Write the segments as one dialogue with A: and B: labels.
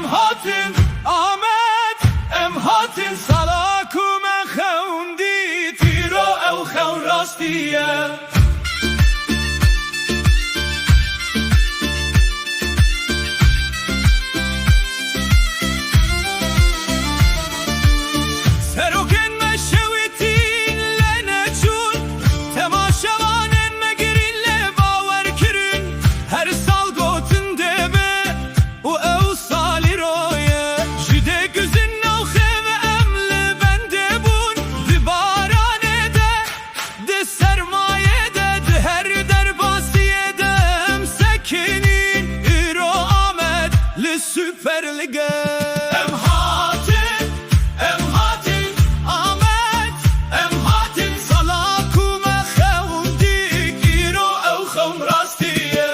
A: هاتن آمد ام هاتن سلاکو من خوندی تیرو او خون راستیه Süper Lig'e Em Hatim, Em Hatim Ahmet, Em Hatim Salaku me khevundik iro ew khevn rastiye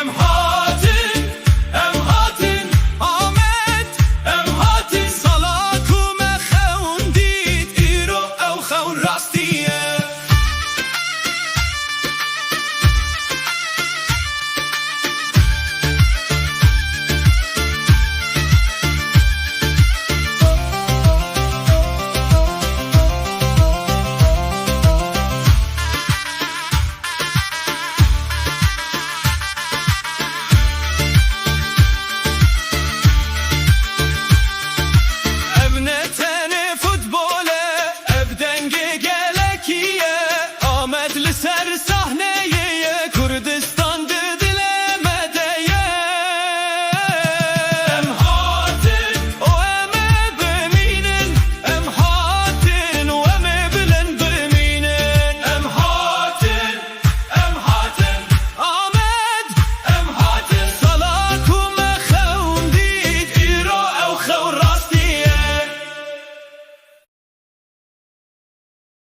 A: Em Hatim, Em Hatim Ahmet, Em Hatim Salaku me khevundit iro ew khevn